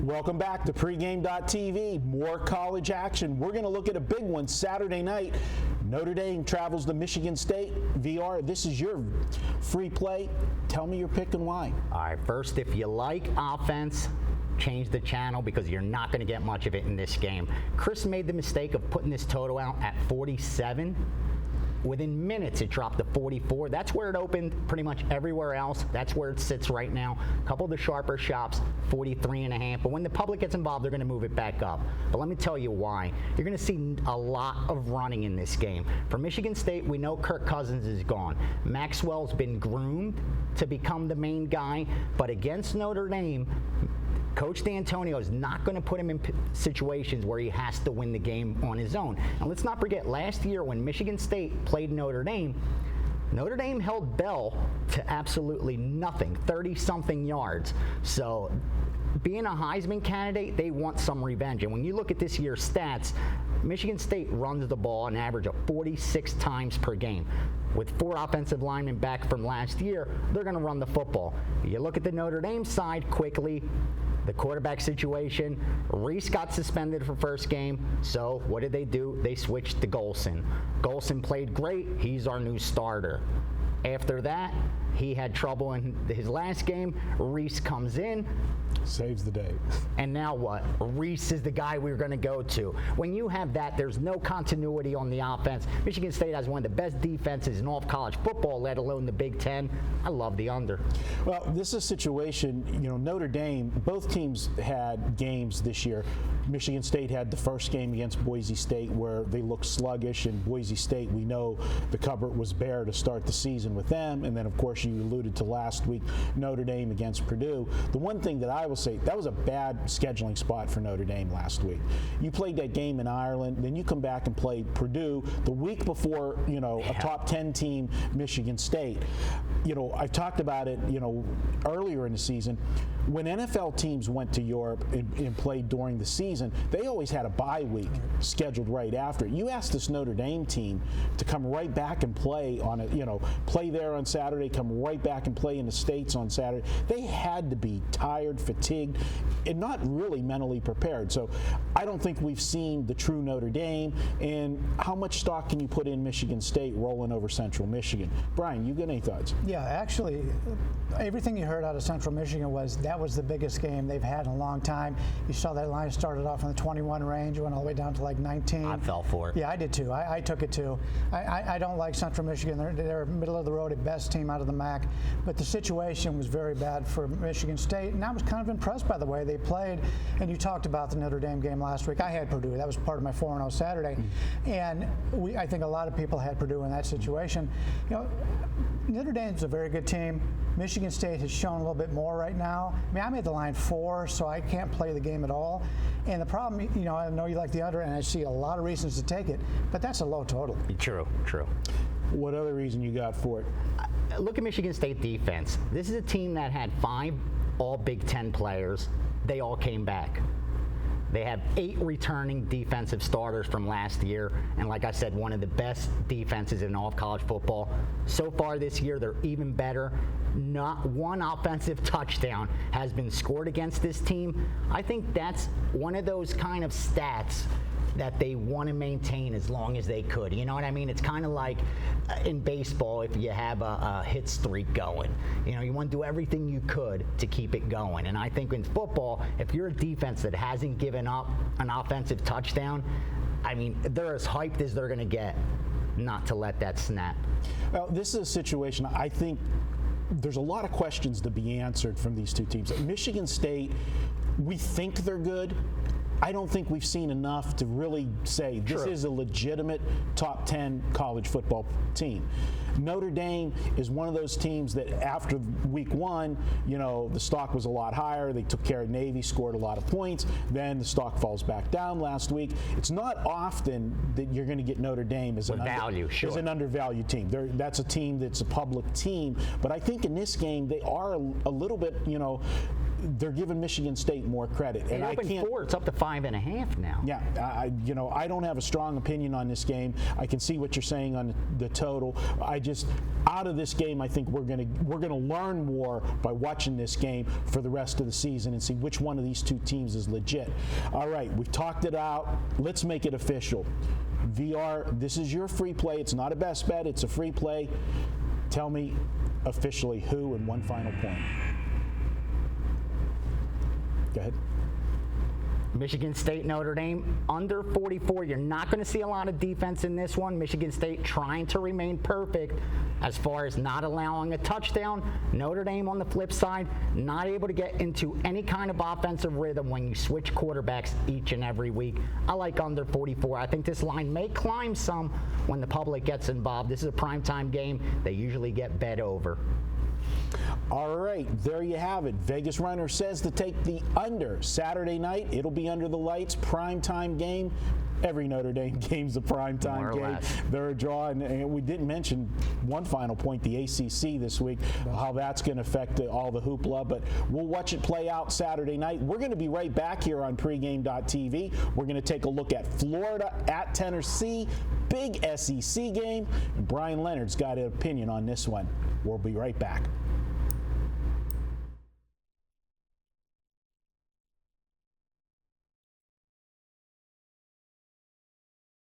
Welcome back to pregame.tv. More college action. We're going to look at a big one Saturday night. Notre Dame travels to Michigan State. VR, this is your free play. Tell me your pick and why. All right, first, if you like offense, change the channel because you're not going to get much of it in this game. Chris made the mistake of putting this total out at 47. Within minutes, it dropped to 44. That's where it opened pretty much everywhere else. That's where it sits right now. A couple of the sharper shops, 43.5. But when the public gets involved, they're going to move it back up. But let me tell you why. You're going to see a lot of running in this game. For Michigan State, we know Kirk Cousins is gone. Maxwell's been groomed to become the main guy. But against Notre Dame, Coach D'Antonio is not going to put him in situations where he has to win the game on his own. And let's not forget, last year when Michigan State played Notre Dame held Bell to absolutely nothing, 30-something yards. So being a Heisman candidate, they want some revenge. And when you look at this year's stats, Michigan State runs the ball an average of 46 times per game. With 4 offensive linemen back from last year, they're going to run the football. You look at the Notre Dame side quickly, the quarterback situation. Reese got suspended for first game, so what did they do? They switched to Golson. Golson played great. He's our new starter. After that, he had trouble in his last game. Reese comes in. Saves the day. And now what? Reese is the guy we're going to go to. When you have that, there's no continuity on the offense. Michigan State has one of the best defenses in all of college football, let alone the Big Ten. I love the under. Well, this is a situation, Notre Dame, both teams had games this year. Michigan State had the first game against Boise State where they looked sluggish, and Boise State, we know the cupboard was bare to start the season with them. And then, of course, you alluded to last week, Notre Dame against Purdue. The one thing that I will say, that was a bad scheduling spot for Notre Dame last week. You played that game in Ireland, then you come back and play Purdue the week before, a top 10 team, Michigan State. I've talked about it, earlier in the season. When NFL teams went to Europe and played during the season, they always had a bye week scheduled right after. You asked this Notre Dame team to come right back and play on play there on Saturday, come right back and play in the States on Saturday. They had to be tired, fatigued, and not really mentally prepared. So I don't think we've seen the true Notre Dame. And how much stock can you put in Michigan State rolling over Central Michigan? Bryan, you got any thoughts? Yeah, actually, everything you heard out of Central Michigan that was the biggest game they've had in a long time. You saw that line started off in the 21 range, went all the way down to like 19. I fell for it. Yeah, I did too. I took it too. I don't like Central Michigan. They're middle of the road at best team out of the MAC, but the situation was very bad for Michigan State, and I was kind of impressed by the way they played. And you talked about the Notre Dame game last week. I had Purdue. That was part of my 4-0 Saturday, and I think a lot of people had Purdue in that situation. Notre Dame's a very good team. Michigan State has shown a little bit more right now. I mean, I made the line 4, so I can't play the game at all. And the problem, I know you like the under, and I see a lot of reasons to take it, but that's a low total. True. What other reason you got for it? Look at Michigan State defense. This is a team that had 5 all Big Ten players. They all came back. They have 8 returning defensive starters from last year, and like I said, one of the best defenses in all of college football. So far this year, they're even better. Not one offensive touchdown has been scored against this team. I think that's one of those kind of stats that they want to maintain as long as they could. You know what I mean? It's kind of like in baseball, if you have a hit streak going. You want to do everything you could to keep it going. And I think in football, if you're a defense that hasn't given up an offensive touchdown, I mean, they're as hyped as they're going to get not to let that snap. Well, this is a situation, I think there's a lot of questions to be answered from these two teams. Michigan State, we think they're good. I don't think we've seen enough to really say this is a legitimate top 10 college football team. Notre Dame is one of those teams that after week 1, the stock was a lot higher. They took care of Navy, scored a lot of points. Then the stock falls back down last week. It's not often that you're going to get Notre Dame as an undervalued team. That's a team that's a public team. But I think in this game, they are a little bit, they're giving Michigan State more credit. It opened 4. It's up to 5.5 now. Yeah, I don't have a strong opinion on this game. I can see what you're saying on the total. Out of this game, I think we're gonna learn more by watching this game for the rest of the season and see which one of these two teams is legit. All right, we've talked it out. Let's make it official. VR, this is your free play. It's not a best bet. It's a free play. Tell me officially who and one final point. Go ahead. Michigan State, Notre Dame, under 44. You're not going to see a lot of defense in this one. Michigan State trying to remain perfect as far as not allowing a touchdown. Notre Dame, on the flip side, not able to get into any kind of offensive rhythm when you switch quarterbacks each and every week. I like under 44. I think this line may climb some when the public gets involved. This is a primetime game. They usually get bet over. All right, there you have it. Vegas Runner says to take the under. Saturday night, it'll be under the lights, primetime game. Every Notre Dame game's a primetime game. They're a draw, and we didn't mention one final point, the ACC this week, how that's going to affect all the hoopla, but we'll watch it play out Saturday night. We're going to be right back here on pregame.tv. We're going to take a look at Florida at Tennessee, big SEC game. And Bryan Leonard's got an opinion on this one. We'll be right back.